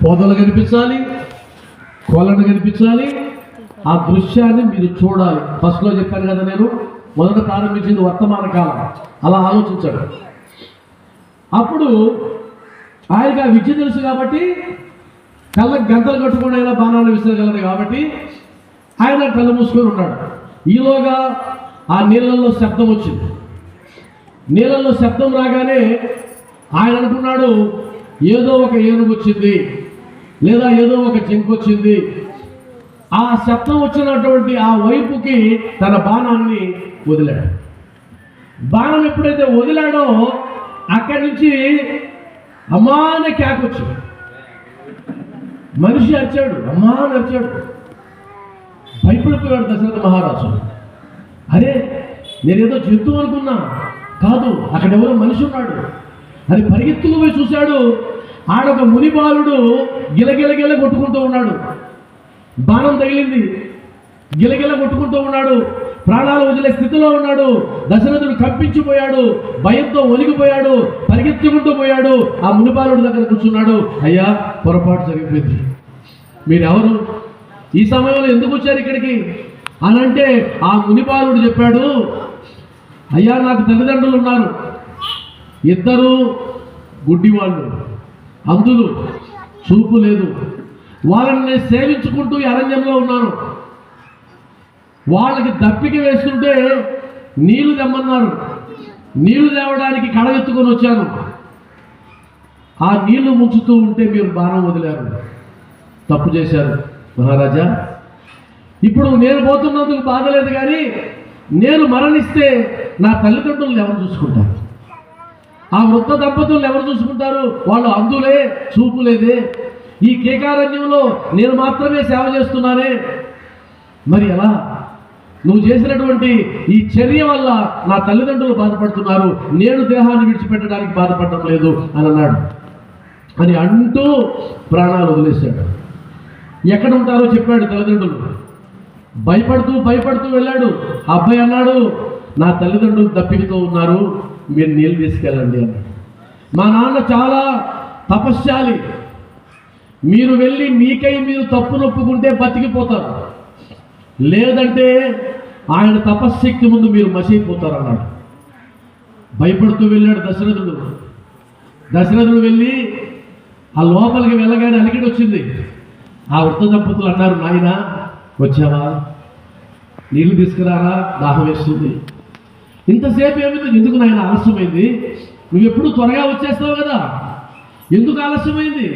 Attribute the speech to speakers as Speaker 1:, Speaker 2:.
Speaker 1: పొదలు కనిపించాలి, కొలను కనిపించాలి. ఆ దృశ్యాన్ని మీరు చూడాలి. ఫస్ట్లో చెప్పాను కదా, నేను మొదట ప్రారంభించింది వర్తమాన కాలం. అలా ఆలోచించాడు. అప్పుడు ఆయనకి ఆ విద్య తెలుసు కాబట్టి, కళ్ళకి గంతలు కట్టుకుని అయినా బాణాలు విసరగలడు కాబట్టి ఆయన కళ్ళు మూసుకొని ఉన్నాడు. ఈలోగా ఆ నీళ్ళల్లో శబ్దం వచ్చింది. నీళ్ళల్లో శబ్దం రాగానే ఆయన అనుకున్నాడు, ఏదో ఒక ఏనుగు వచ్చింది లేదా ఏదో ఒక జింక వచ్చింది. ఆ శబ్దం వచ్చినటువంటి ఆ వైపుకి తన బాణాన్ని వదిలాడు. బాణం ఎప్పుడైతే వదిలాడో అక్కడి నుంచి అమ్మా అనే కేక వచ్చింది. మనిషి అరిచాడు, అమ్మా అని అరిచాడు. భయపడిపోయాడు దశరథ మహారాజు. అరే, నేనేదో జంతువు అనుకున్నా, కాదు, అక్కడ ఎవరో మనిషి ఉన్నాడు అని పరిగెత్తుకు పోయి చూశాడు. ఆడొక మునిబాలుడు గిలగిలగిల కొట్టుకుంటూ ఉన్నాడు. బాణం తగిలింది, గిలగిల కొట్టుకుంటూ ఉన్నాడు. ప్రాణాలు వదిలే స్థితిలో ఉన్నాడు. దశరథుడు కంపించిపోయాడు, భయంతో ఒలిగిపోయాడు, పరిగెత్తుకుంటూ పోయాడు. ఆ మునిబాలుడి దగ్గర కూర్చున్నాడు. అయ్యా, పొరపాటు జరిగిపోయింది, మీరెవరు, ఈ సమయంలో ఎందుకు వచ్చారు ఇక్కడికి అని అంటే ఆ మునిబాలుడు చెప్పాడు, అయ్యా, నాకు తల్లిదండ్రులు ఉన్నారు, ఇద్దరు గుడ్డివాళ్ళు, అంధులు, చూపు లేదు. వాళ్ళని నేను సేవించుకుంటూ ఈ అరణ్యంలో ఉన్నాను. వాళ్ళకి దప్పిక వేస్తుంటే నీళ్లు తెమ్మన్నారు. నీళ్లు తేవడానికి కడగెత్తుకొని వచ్చాను. ఆ నీళ్లు ముంచుతూ ఉంటే మీరు బాణం వదిలారు, తప్పు చేశారు మహారాజా. ఇప్పుడు నేను పోతున్నందుకు బాధ లేదు, కానీ నేను మరణిస్తే నా తల్లిదండ్రులను ఎవరు చూసుకుంటారు? ఆ వృద్ధ దంపతులను ఎవరు చూసుకుంటారు? వాళ్ళు అంధులే, చూపు లేదే. ఈ కేకారణ్యంలో నేను మాత్రమే సేవ చేస్తున్నానే, మరి ఎలా? నువ్వు చేసినటువంటి ఈ చర్య వల్ల నా తల్లిదండ్రులు బాధపడుతున్నారు, నేను దేహాన్ని విడిచిపెట్టడానికి బాధపడటం లేదు అని అన్నాడు. అని అంటూ ప్రాణాలు వదిలేశాడు. ఎక్కడ ఉంటారో చెప్పాడు తల్లిదండ్రులు. భయపడుతూ వెళ్ళాడు. ఆ అబ్బాయి అన్నాడు, నా తల్లిదండ్రులు దప్పికతో ఉన్నారు, మీరు నీళ్ళు తీసుకెళ్ళండి అన్నాడు. మా నాన్న చాలా తపశ్శాలి, మీరు వెళ్ళి మీకై మీరు తప్పు నొప్పుకుంటే బతికిపోతారు, లేదంటే ఆయన తపశ్శక్తి ముందు మీరు మసిగిపోతారు అన్నాడు. భయపడుతూ వెళ్ళాడు దశరథుడు. దశరథుడు వెళ్ళి ఆ లోపలికి వెళ్ళగానే అలికిడి వచ్చింది. ఆ వృద్ధ దంపతులు అన్నారు, నాయనా వచ్చావా, నీళ్లు తీసుకురారా, దాహం వేస్తుంది. ఇంతసేపు ఏమైంది, ఎందుకు నాయన ఆలస్యమైంది? నువ్వు ఎప్పుడు త్వరగా వచ్చేస్తావు కదా, ఎందుకు ఆలస్యమైంది?